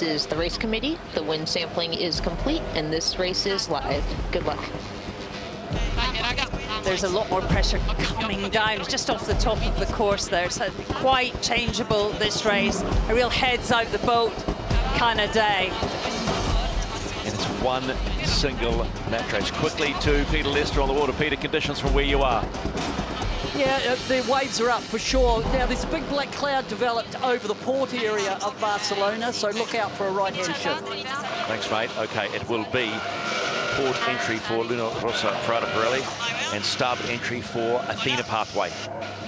This is the race committee. The wind sampling is complete, and this race is live. Good luck. There's a lot more pressure coming down just off the top of the course there. It's quite changeable, this race. A real heads out the boat kind of day. And it's one single nat race. Quickly to Peter Lester on the water. Peter, conditions from where you are. Yeah, the waves are up for sure. Now, there's a big black cloud developed over the port area of Barcelona, so look out for a right-hand shift. Thanks, mate. Okay, it will be port entry for Rossa, Prada, Pirelli, and starboard entry for Athena pathway.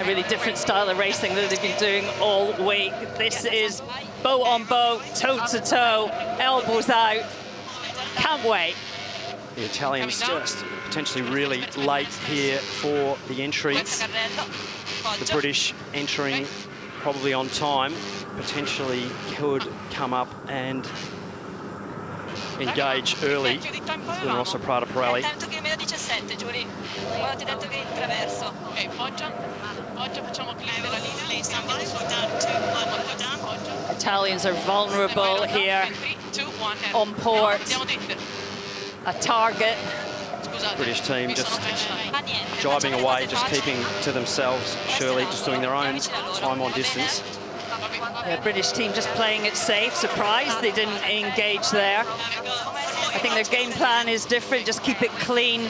A really different style of racing that they've been doing all week. This is boat on boat, toe to toe, elbows out. Can't wait. The Italians just potentially really late here for the entry. The British entering probably on time, potentially could come up and engage early with Rossa, Prada, Pirelli. Italians are vulnerable here on port. A target. British team just jibing away, just keeping to themselves, Shirley, just doing their own time on distance. The British team just playing it safe. Surprised they didn't engage there. I think their game plan is different, just keep it clean.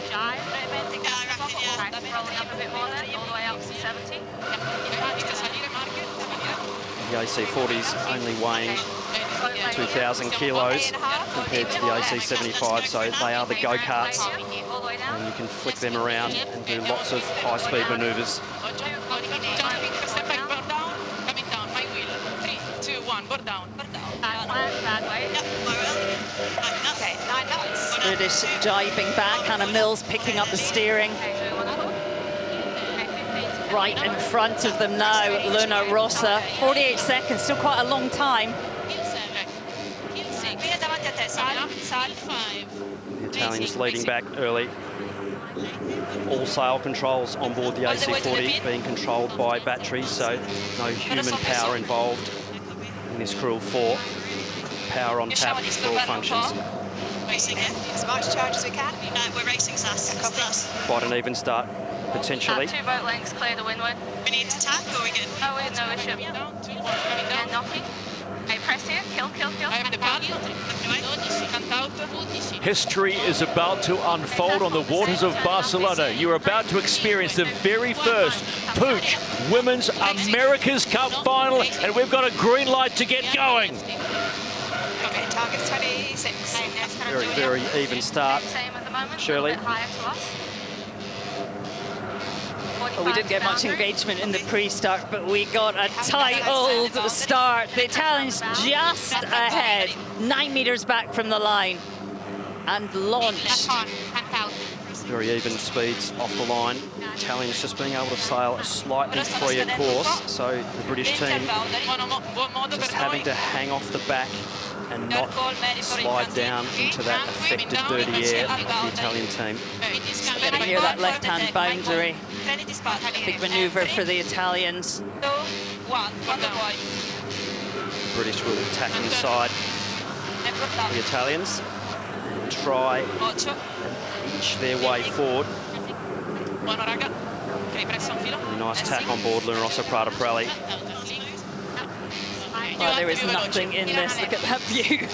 The AC40's only weighing 2,000 kilos compared to the AC75, so they are the go-karts, and you can flick them around and do lots of high-speed manoeuvres. British jibing back, Hannah Mills picking up the steering. Right in front of them now, Luna Rossa. 48 seconds, still quite a long time. The Italians leading back early. All sail controls on board the AC40 being controlled by batteries, so no human power involved in this crew of four. Power on tap for all functions. Racing in as much charge as we can. We're racing SAS. Quite an even start, potentially. 2 boat lengths clear the windward. We need to tap or we get... Oh, we no issue. Yeah, knocking. Okay, press here. Kill. History is about to unfold on the waters of Barcelona. You're about to experience the very first Puig Women's America's Cup final, and we've got a green light to get going. Okay, target's 26. Very, very even start, Shirley. Well, we didn't get much engagement in the pre-start, but we got a tight old start. The Italians just ahead, 9 meters back from the line, and launched. Very even speeds off the line. Italians just being able to sail a slightly freer course, so the British team just having to hang off the back and not slide down into that affected dirty air of the Italian team. Going to hear that left-hand boundary. Big manoeuvre for the Italians. British will attack inside the Italians and try and inch their way forward. A nice tack on board Luna Rossa, Prada, Pirelli. Oh, there is nothing in this. Look at that view.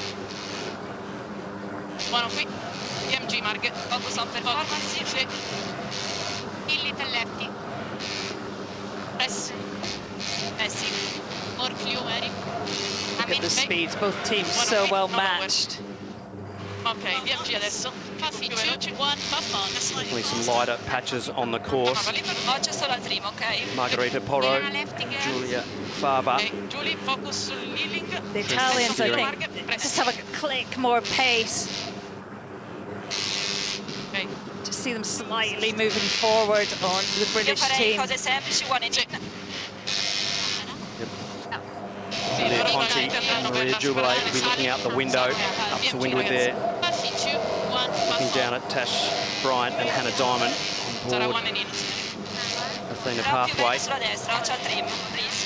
Look at the speeds, both teams so well matched. Definitely some lighter patches on the course. Margherita Porro and Julia Fava. The Italians, I think, just have a click more pace. Just see them slightly moving forward on the British team. Leah Conti and Maria Jubilee will be looking out the window, up to windward there. Looking down at Tash Bryant and Hannah Diamond on board Athena pathway.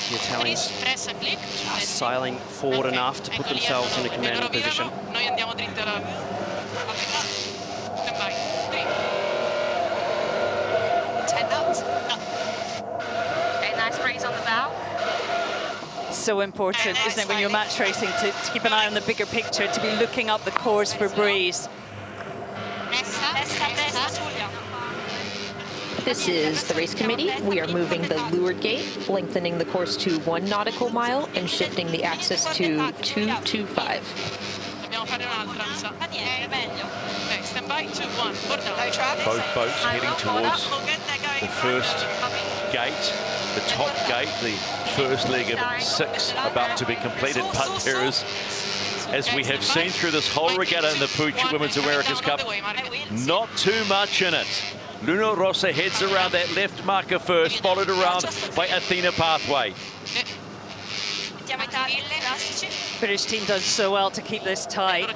the Italians just sailing forward enough to put themselves in a commanding position. 10 knots. Okay, nice breeze on the bow. So important, isn't it, when you're match racing, to keep an eye on the bigger picture, to be looking up the course for breeze. This is the race committee. We are moving the leeward gate, lengthening the course to 1 nautical mile and shifting the axis to 225. Both boats heading towards the first gate, the top gate, the first leg of 6 about to be completed. But there is, as we have seen through this whole regatta in the Puig Women's America's Cup, not too much in it. Luna Rossa heads around that left marker first, followed around by Athena Pathway. British team does so well to keep this tight.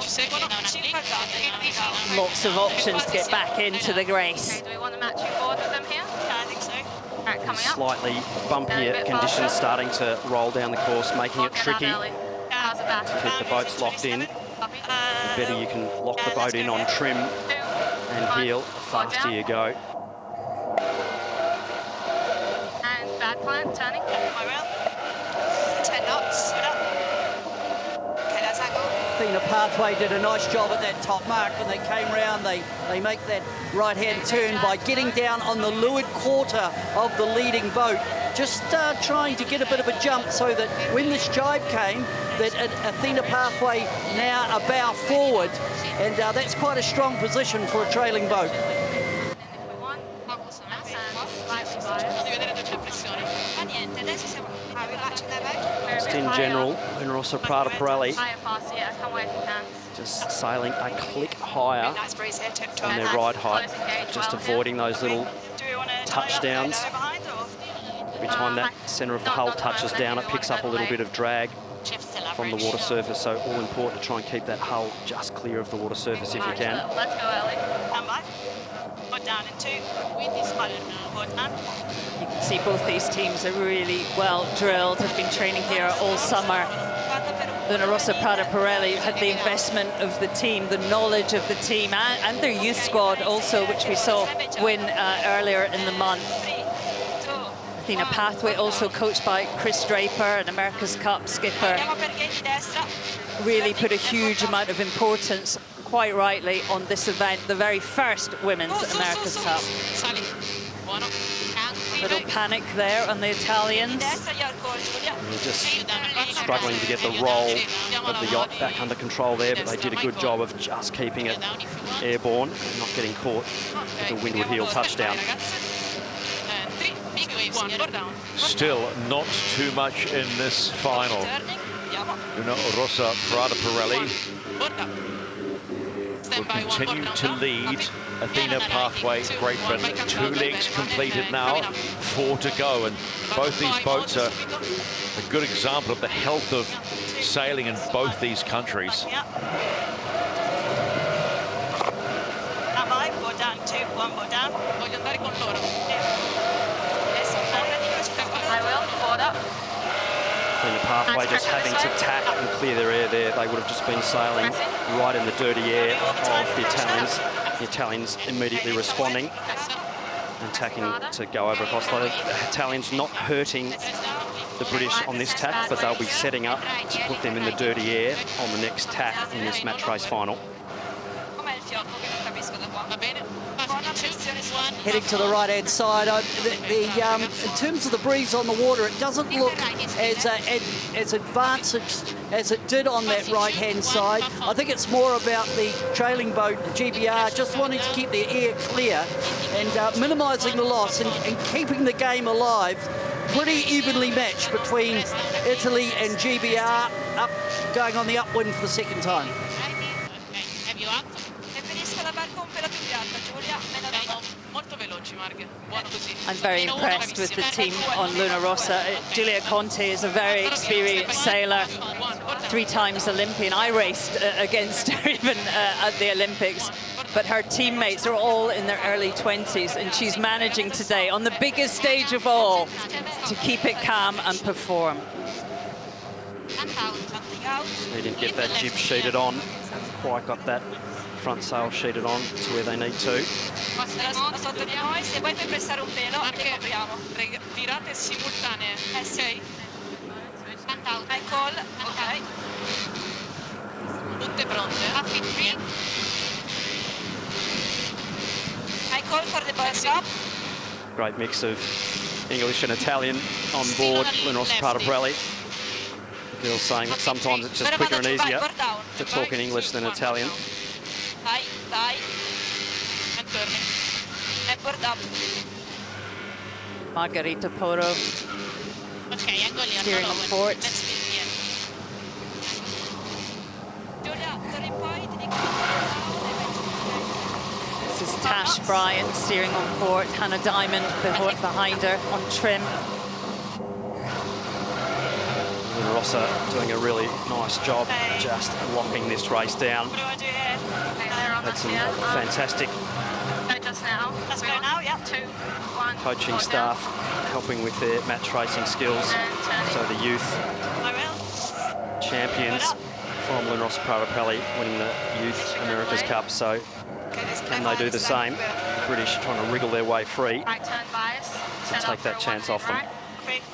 Lots of options to get back into the race. Do we want to match you forward with them here? Yeah, I think so. All right, coming up. Slightly bumpier conditions starting to roll down the course, making it tricky to How's the back? keep the boats locked in. The better you can lock the boat in on trim and heel, the faster you go. And bad plant, turning. 10 knots. Okay, that's angle. Athena Pathway did a nice job at that top mark. When they came round, they make that right-hand turn by getting down on the leeward quarter of the leading boat, just trying to get a bit of a jump so that when this jibe came, that Athena Pathway now a bow forward, and that's quite a strong position for a trailing boat. Just in general, Luna Rossa, Prada, Pirelli just sailing a click higher than their ride height, just avoiding those little touchdowns. Every time that centre of the hull touches down, it picks up a little bit of drag from the water surface, so all important to try and keep that hull just clear of the water surface if you can. Let's go, Ellie. You can see both these teams are really well drilled, have been training here all summer. Luna Rossa, Prada, Pirelli had the investment of the team, the knowledge of the team, and their youth squad also, which we saw win earlier in the month. Athena Pathway also coached by Chris Draper, an America's Cup skipper, really put a huge amount of importance, quite rightly, on this event, the very first Women's America's Cup. A little panic there on the Italians. They're just struggling to get the roll of the yacht back under control there, but they did a good job of just keeping it airborne and not getting caught with a windward heel touchdown. Still not too much in this final. Luna Rossa, Prada, Pirelli will continue to lead. Athena Pathway, Great Britain, 2 legs completed now, 4 to go, and both these boats are a good example of the health of sailing in both these countries. I will, forward up. Athena Pathway just having to tack and clear their air there. They would have just been sailing right in the dirty air of the Italians. The Italians immediately responding and tacking to go over across. The Italians not hurting the British on this tack, but they'll be setting up to put them in the dirty air on the next tack in this match race final. Heading to the right-hand side, in terms of the breeze on the water, it doesn't look as advanced as it did on that right-hand side. I think it's more about the trailing boat, GBR, just wanting to keep their air clear and minimising the loss and keeping the game alive. Pretty evenly matched between Italy and GBR, going on the upwind for the second time. I'm very impressed with the team on Luna Rossa. Giulia Conte is a very experienced sailor, 3 times Olympian. I raced against her even at the Olympics. but her teammates are all in their early 20s, and she's managing today on the biggest stage of all to keep it calm and perform. Needing to get that jib sheeted on. Haven't quite got that front sail sheeted on to where they need to. Sotto di noi, se vuoi puoi pressare un pelo, anche copriamo. Virate simultanee. Sì. High call, ok. Tutte pronte. High call for the ball stop. Great mix of English and Italian on board Rossa Prada Pirelli. The girls saying that sometimes it's just quicker and easier to talk in English than Italian. Dai, dai. And turning. And board up. Margherita Poro Ok, angoli steering on port. Giulia, turning point. This is Tash Bryant steering on port. Hannah Diamond behind her on trim. Rossa doing a really nice job just locking this race down. Had some fantastic Just now. Let's go now, yeah. 2, 1. coaching staff helping with their match racing skills. So the youth I will. champions from Rossa Prada Pirelli winning the Youth America's Cup. So can they do the same? The British trying to wriggle their way free Right turn bias. to take that chance off them.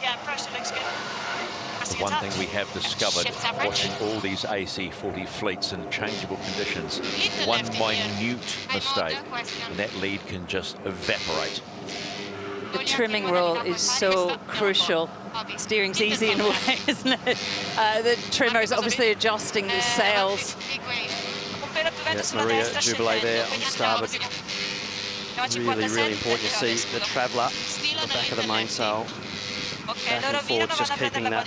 Yeah, pressure looks good. The one thing we have discovered watching all these AC40 fleets in changeable conditions, one minute mistake and that lead can just evaporate. The trimming role is so crucial. Steering's easy in a way, isn't it? The trimmer's obviously adjusting the sails. Yeah, Maria Jubilee there on starboard. Really, really important to see the traveller at the back of the mainsail. Back and forwards, just keeping that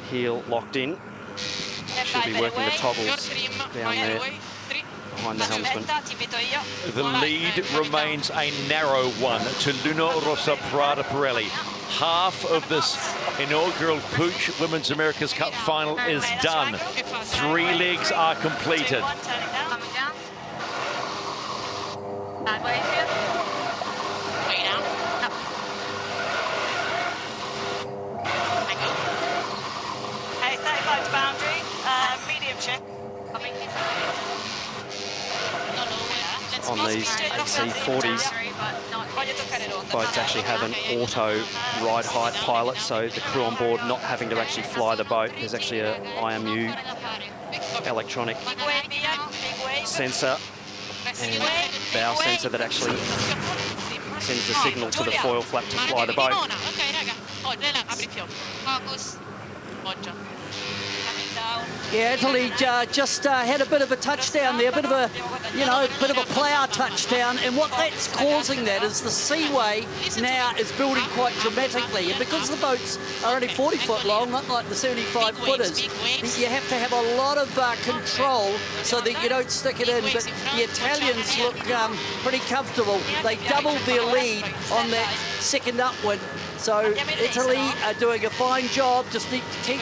heel locked in. Should be working the toggles down there behind the helmsman. The lead remains a narrow one to Rossa Prada Pirelli. Half of this inaugural Puig Women's America's Cup final is done. 3 legs are completed. Bad way here. Way down. Hey, 35 to boundary. Medium check. Coming. On these AC40s, boats actually have an auto ride height pilot, so the crew on board not having to actually fly the boat. There's actually a IMU electronic sensor and bow sensor that actually sends the signal to the foil flap to fly the boat. Ok, raga. Oh, apri più. Focus. Poggia. Yeah, Italy just had a bit of a touchdown there, a bit of a, bit of a plough touchdown, and what that's causing that is the seaway now is building quite dramatically, and because the boats are only 40 foot long, not like the 75 footers, you have to have a lot of control so that you don't stick it in, but the Italians look pretty comfortable. They doubled their lead on that second upwind. So Italy are doing a fine job, just need to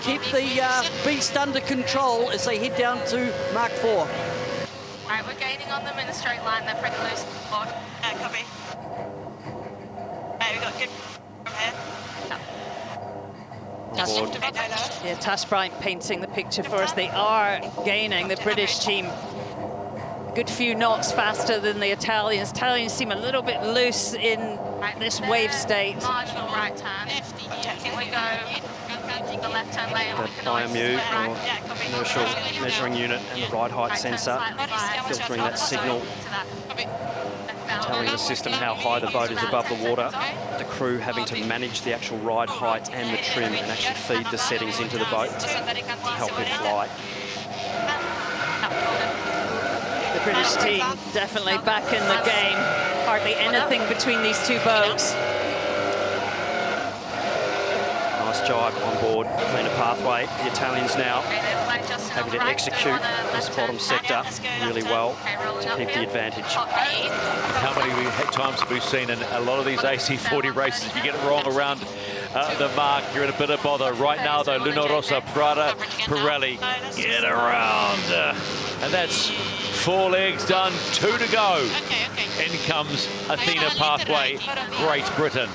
keep the beast under control as they head down to Mark 4. Right, we're gaining on them in a straight line. They're pretty loose on board. Copy. Hey, we got good from here. On board. Yeah, Tash Bryant painting the picture for us. They are gaining, the British team. Good few knots faster than the Italians. Italians seem a little bit loose in this wave state. Marginal right turn. Can we go the left turn lane? The IMU, or commercial measuring unit, and the ride height sensor, filtering that signal, telling the system how high the boat is above the water. The crew having to manage the actual ride height and the trim and actually feed the settings into the boat to help it fly. The British team definitely back in the game. Hardly anything between these two boats. Nice jibe on board Athena pathway. The Italians now having to execute this bottom sector really well to keep the advantage. How many times have we seen in a lot of these AC40 races, if you get it wrong around the mark. You're in a bit of bother right now, though. Rossa, Prada, Pirelli, get around. And that's 4 legs done, 2 to go. In comes Athena Pathway, Great Britain.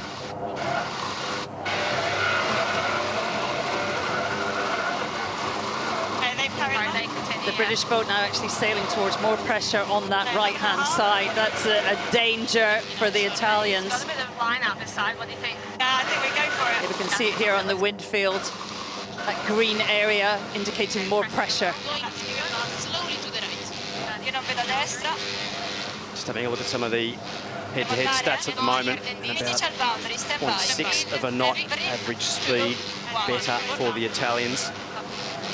The British boat now actually sailing towards more pressure on that right-hand side. That's a danger for the Italians. Got a bit of line out this side. What do you think? I think we go for it. Yeah, we can see it here on the wind field. That green area indicating more pressure. Slowly to the right. Just having a look at some of the head-to-head stats at the moment. And about 0.6 of a knot average speed better for the Italians.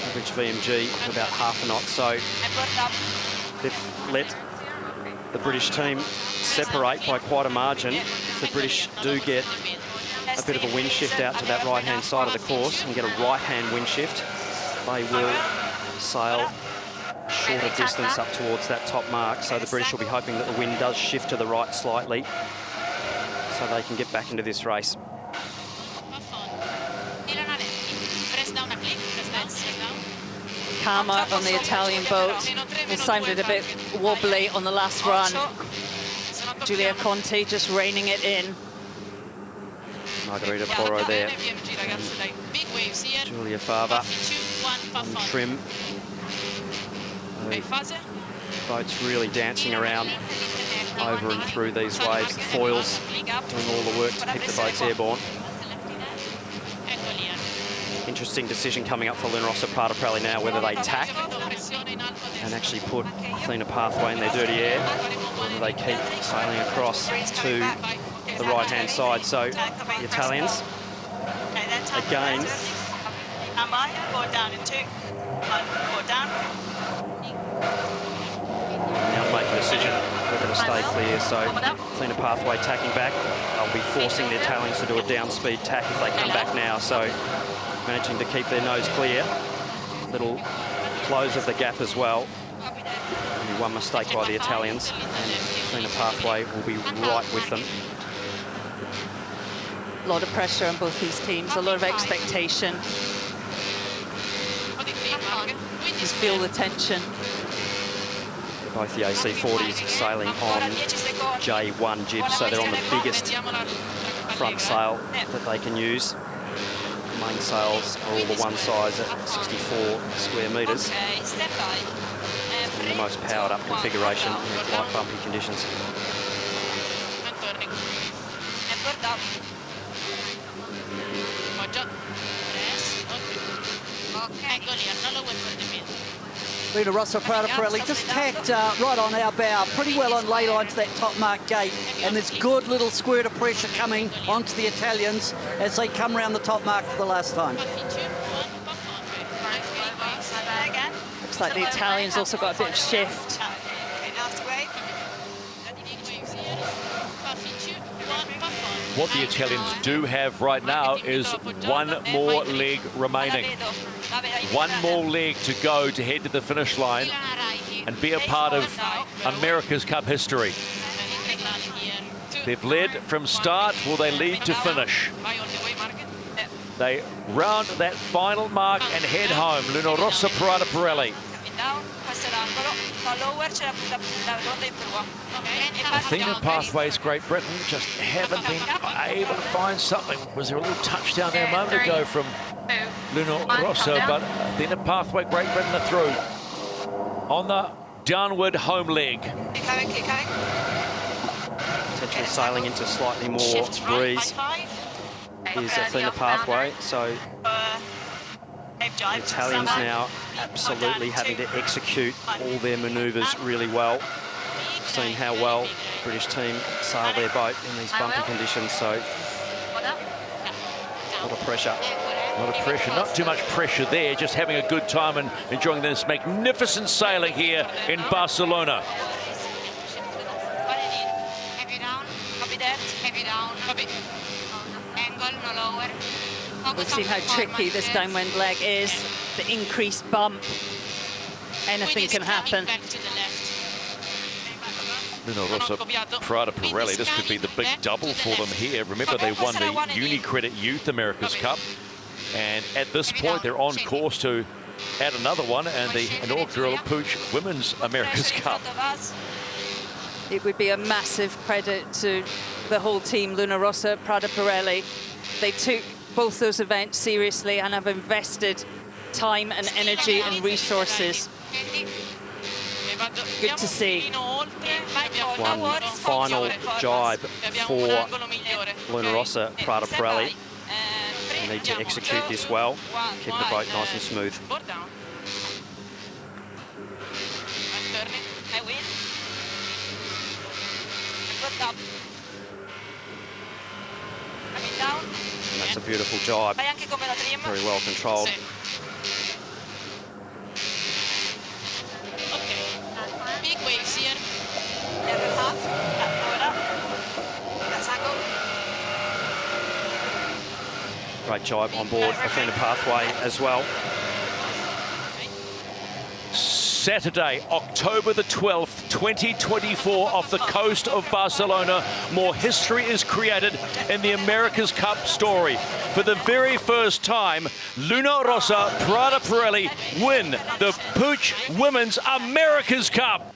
Average VMG of about half a knot. So they've let the British team separate by quite a margin. If the British do get a bit of a wind shift out to that right-hand side of the course and get a right-hand wind shift, they will sail a shorter distance up towards that top mark. So the British will be hoping that the wind does shift to the right slightly so they can get back into this race. Calmer on the Italian boat. It sounded a bit wobbly on the last run. Giulia Conti just reining it in. Margherita Porro there. Giulia Fava on trim. The boat's really dancing around over and through these waves. The foils doing all the work to keep the boats airborne. Interesting decision coming up for Rossa, Prada, Pirelli now, whether they tack and actually put Athena Pathway in their dirty air, whether they keep sailing across to the right-hand side. So the Italians, again, now make a decision whether to stay clear. So Athena Pathway tacking back. They'll be forcing the Italians to do a down-speed tack if they come back now. So managing to keep their nose clear. Little close of the gap as well. Only one mistake by the Italians, and Athena Pathway will be right with them. A lot of pressure on both these teams, a lot of expectation. You feel the tension. Both the AC40s sailing on J1 jibs, so they're on the biggest front sail that they can use. Main sails are all the one size at 64 square metres. In the most powered up configuration with light bumpy conditions. Rossa, Prada, Pirelli just tacked right on our bow, pretty well on lay line to that top mark gate, and there's good little squirt of pressure coming onto the Italians as they come around the top mark for the last time. Looks like the Italians also got a bit of shift. What the Italians do have right now is one more leg remaining. One more leg to go to head to the finish line and be a part of America's Cup history. They've led from start. Will they lead to finish? They round that final mark and head home. Rossa, Prada, Pirelli. Athena Pathways, Great Britain, just haven't been able to find something. Was there a little touchdown there a moment ago from Rossa, but Athena Pathway, Great Britain are through on the downward home leg. Potentially sailing into slightly more breeze is Athena Pathway, so the Italians now absolutely having to execute all their manoeuvres really well. We've seen how well the British team sail their boat in these bumpy conditions, so a lot of pressure. A lot of pressure, not too much pressure there, just having a good time and enjoying this magnificent sailing here in Barcelona. We've seen how tricky this downwind leg is, the increased bump. Anything can happen. Luna Rossa, Prada, Pirelli. This could be the big double for them here. Remember, they won the UniCredit Youth America's Cup. And at this point, they're on course to add another one and the inaugural Puig Women's America's Cup. It would be a massive credit to the whole team, Luna Rossa, Prada, Pirelli. They took both those events seriously and have invested time and energy and resources. Good to see. One final jibe for Luna Rossa, Prada, Pirelli. They need to execute this well, keep the boat nice and smooth. And that's a beautiful jibe, very well controlled. Big waves here. Great jibe on board Athena pathway as well. Saturday, October the 12th, 2024, off the coast of Barcelona, more history is created in the America's Cup story. For the very first time, Luna Rossa, Prada, Pirelli win the Puig Women's America's Cup.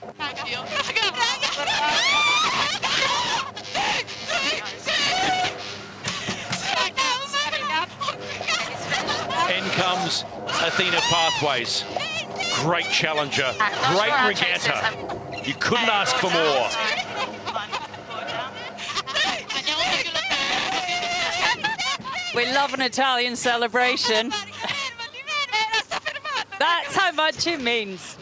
In comes Athena Pathways. Great challenger, great regatta. You couldn't ask for more. We love an Italian celebration. That's how much it means.